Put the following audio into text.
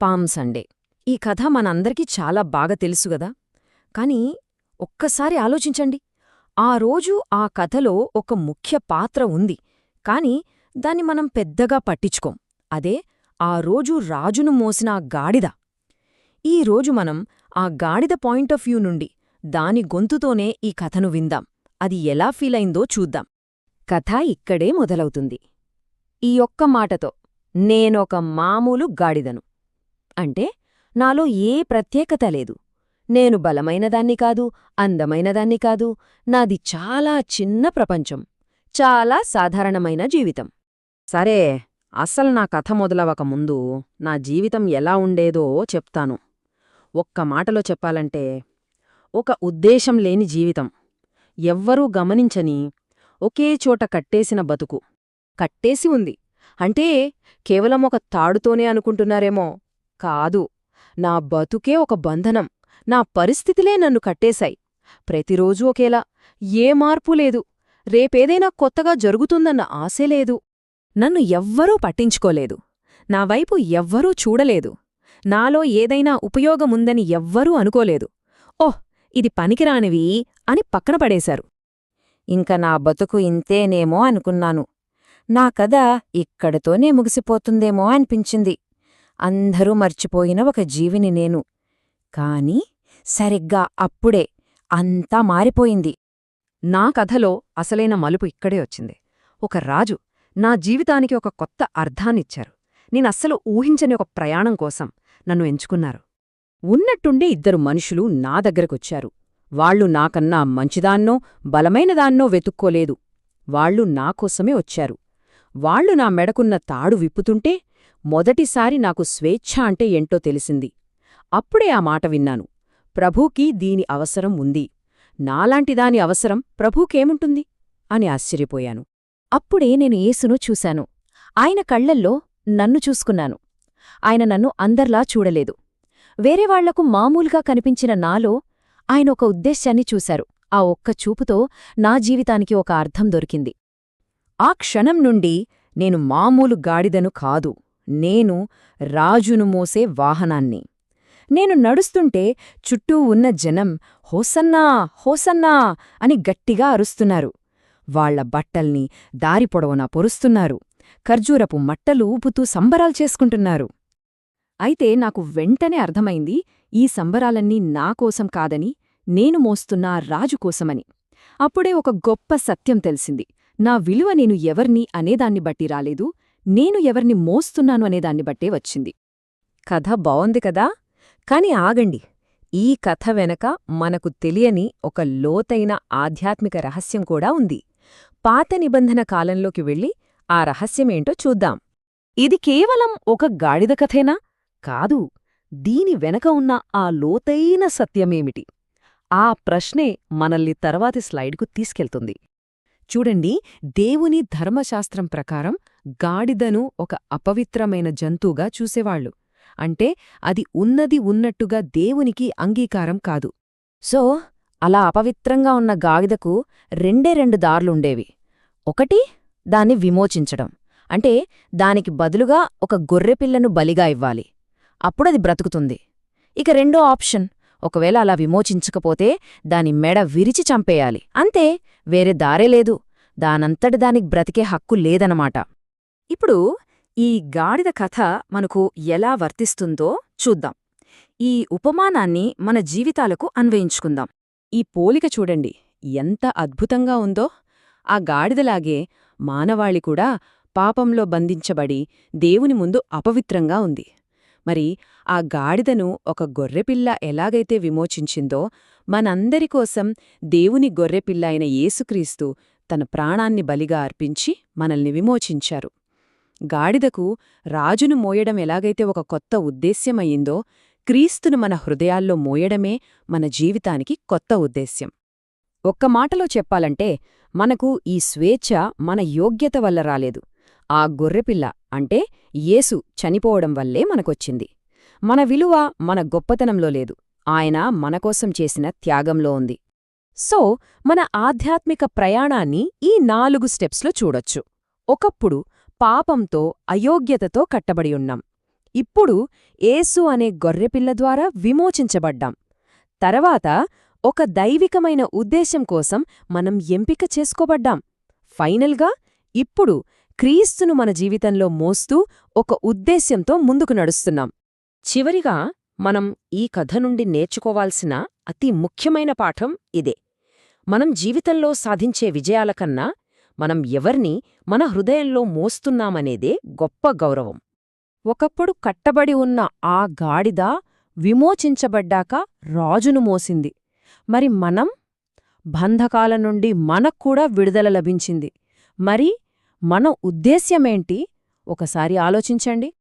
Palm Sunday. ఈ కథ మనందరికీ చాలా బాగా తెలుసుగదా. కాని ఒక్కసారి ఆలోచించండి. ఆ రోజు ఆ కథలో ఒక ముఖ్య పాత్ర ఉంది, కాని దాన్ని మనం పెద్దగా పట్టించుకోం. అదే ఆ రోజు రాజును మోసిన ఆ గాడిద. ఈరోజు మనం ఆ గాడిద పాయింట్ ఆఫ్ వ్యూ నుండి, దాని గొంతుతోనే ఈ కథను విందాం. అది ఎలా ఫీలైందో చూద్దాం. కథ ఇక్కడే మొదలవుతుంది. ఈ ఒక్క మాటతో, నేనొక మామూలు గాడిదను. అంటే నాలో ఏ ప్రత్యేకత లేదు. నేను బలమైనదాన్ని కాదు, అందమైనదాన్ని కాదు. నాది చాలా చిన్న ప్రపంచం, చాలా సాధారణమైన జీవితం. సరే, అసలు నా కథ మొదలవక ముందు నా జీవితం ఎలా ఉండేదో చెప్తాను. ఒక్క మాటలో చెప్పాలంటే, ఒక ఉద్దేశం లేని జీవితం. ఎవ్వరూ గమనించని, ఒకే చోట కట్టేసిన బతుకు. కట్టేసి ఉంది అంటే కేవలం ఒక తాడుతోనే అనుకుంటున్నారేమో. కాదు, నా బతుకే ఒక బంధనం. నా పరిస్థితులే నన్ను కట్టేశాయి. ప్రతిరోజూ ఒకేలా, ఏ మార్పు లేదు. రేపేదైనా కొత్తగా జరుగుతుందన్న ఆశే లేదు. నన్ను ఎవ్వరూ పట్టించుకోలేదు. నా వైపు ఎవ్వరూ చూడలేదు. నాలో ఏదైనా ఉపయోగముందని ఎవ్వరూ అనుకోలేదు. ఓహ్, ఇది పనికిరానివి అని పక్కన పడేశారు. ఇంక నా బతుకు ఇంతేనేమో అనుకున్నాను. నా కథ ఇక్కడితోనే ముగిసిపోతుందేమో అనిపించింది. అందరూ మర్చిపోయిన ఒక జీవిని నేను. కాని సరిగ్గా అప్పుడే అంతా మారిపోయింది. నా కథలో అసలైన మలుపు ఇక్కడే వచ్చింది. ఒక రాజు నా జీవితానికి ఒక కొత్త అర్థాన్నిచ్చారు. నేనస్సలు ఊహించని ఒక ప్రయాణం కోసం నన్ను ఎంచుకున్నారు. ఉన్నట్టుండే ఇద్దరు మనుషులు నా దగ్గరకొచ్చారు. వాళ్లు నాకన్నా మంచిదాన్నో బలమైనదాన్నో వెతుక్కోలేదు. వాళ్లు నాకోసమే వచ్చారు. వాళ్లు నా మెడకున్న తాడు విప్పుతుంటే మొదటిసారి నాకు స్వేచ్ఛ అంటే ఏంటో తెలిసింది. అప్పుడే ఆ మాట విన్నాను, ప్రభూకి దీని అవసరం ఉంది. నాలాంటిదాని అవసరం ప్రభూకేముంటుంది అని ఆశ్చర్యపోయాను. అప్పుడే నేను యేసును చూశాను. ఆయన కళ్లల్లో నన్ను చూసుకున్నాను. ఆయన నన్ను అందర్లా చూడలేదు. వేరేవాళ్లకు మామూలుగా కనిపించిన నాలో ఆయన ఒక ఉద్దేశ్యాన్ని చూశారు. ఆ ఒక్క చూపుతో నా జీవితానికి ఒక అర్థం దొరికింది. ఆ క్షణం నుండి నేను మామూలు గాడిదను కాదు, నేను రాజును మోసే వాహనాన్ని. నేను నడుస్తుంటే చుట్టూ ఉన్న జనం హోసన్నా హోసన్నా అని గట్టిగా అరుస్తున్నారు. వాళ్ల బట్టల్ని దారి పొడవునా పొరుస్తున్నారు. ఖర్జూరపు మట్టలు ఊపుతూ సంబరాలు చేసుకుంటున్నారు. అయితే నాకు వెంటనే అర్థమైంది, ఈ సంబరాలన్నీ నాకోసం కాదని, నేను మోస్తున్నా రాజుకోసమని. అప్పుడే ఒక గొప్ప సత్యం తెలిసింది. నా విలువ నేను ఎవర్ని అనేదాన్ని బట్టి రాలేదు, నేను ఎవర్ని మోస్తున్నాను అనేదాన్ని బట్టే వచ్చింది. కథ బావుంది కదా. కాని ఆగండి, ఈ కథ వెనక మనకు తెలియని ఒక లోతైన ఆధ్యాత్మిక రహస్యం కూడా ఉంది. పాత నిబంధన కాలంలోకి వెళ్ళి ఆ రహస్యమేంటో చూద్దాం. ఇది కేవలం ఒక గాడిద కథేనా? కాదు, దీని వెనక ఉన్న ఆ లోతైన సత్యమేమిటి? ఆ ప్రశ్నే మనల్ని తర్వాతి స్లైడ్కు తీసుకెళ్తుంది. చూడండి, దేవుని ధర్మశాస్త్రం ప్రకారం గాడిదను ఒక అపవిత్రమైన జంతువుగా చూసేవాళ్లు. అంటే అది ఉన్నది ఉన్నట్టుగా దేవునికి అంగీకారం కాదు. సో అలా అపవిత్రంగా ఉన్న గాడిదకు రెండు దారులుండేవి. ఒకటి, దాన్ని విమోచించడం. అంటే దానికి బదులుగా ఒక గొర్రెపిల్లను బలిగా ఇవ్వాలి. అప్పుడది బ్రతుకుతుంది. ఇక రెండో ఆప్షన్, ఒకవేళ అలా విమోచించకపోతే దాని మెడ విరిచి చంపేయాలి. అంతే, వేరే దారే లేదు. దానంతటి దానికి బ్రతికే హక్కు లేదనమాట. ఇప్పుడు ఈ గాడిద కథ మనకు ఎలా వర్తిస్తుందో చూద్దాం. ఈ ఉపమానాన్ని మన జీవితాలకు అన్వయించుకుందాం. ఈ పోలిక చూడండి, ఎంత అద్భుతంగా ఉందో. ఆ గాడిదలాగే మానవాళి కూడా పాపంలో బంధించబడి దేవుని ముందు అపవిత్రంగా ఉంది. మరి ఆ గాడిదను ఒక గొర్రెపిల్ల ఎలాగైతే విమోచించిందో, మనందరికోసం దేవుని గొర్రెపిల్ల అయిన యేసుక్రీస్తు తన ప్రాణాన్ని బలిగా అర్పించి మనల్ని విమోచించారు. గాడిదకు రాజును మోయడం ఎలాగైతే ఒక కొత్త ఉద్దేశ్యమయ్యిందో, క్రీస్తును మన హృదయాల్లో మోయడమే మన జీవితానికి కొత్త ఉద్దేశ్యం. ఒక్క మాటలో చెప్పాలంటే, మనకు ఈ స్వేచ్ఛ మన యోగ్యత వల్ల రాలేదు. ఆ గొర్రెపిల్ల అంటే యేసు చనిపోవడం వల్లే మనకొచ్చింది. మన విలువ మన గొప్పతనంలో లేదు, ఆయన మనకోసం చేసిన త్యాగంలో ఉంది. సో మన ఆధ్యాత్మిక ప్రయాణాన్ని ఈ 4 స్టెప్స్లో చూడొచ్చు. ఒకప్పుడు పాపంతో అయోగ్యతతో కట్టబడి ఉన్నాం. ఇప్పుడు యేసు అనే గొర్రెపిల్ల ద్వారా విమోచించబడ్డాం. తర్వాత ఒక దైవికమైన ఉద్దేశం కోసం మనం ఎంపిక చేసుకోబడ్డాం. ఫైనల్గా ఇప్పుడు క్రీస్తును మన జీవితంలో మోస్తూ ఒక ఉద్దేశ్యంతో ముందుకు నడుస్తున్నాం. చివరిగా మనం ఈ కథ నుండి నేర్చుకోవాల్సిన అతి ముఖ్యమైన పాఠం ఇదే. మనం జీవితంలో సాధించే విజయాల కన్నా మనం ఎవర్ని మన హృదయంలో మోస్తున్నామనేదే గొప్ప గౌరవం. ఒకప్పుడు కట్టబడి ఉన్న ఆ గాడిద విమోచించబడ్డాక రాజును మోసింది. మరి మనం? బంధకాల నుండి మనక్కూడా విడుదల లభించింది. మరి మన ఉద్దేశ్యమేంటి? ఒకసారి ఆలోచించండి.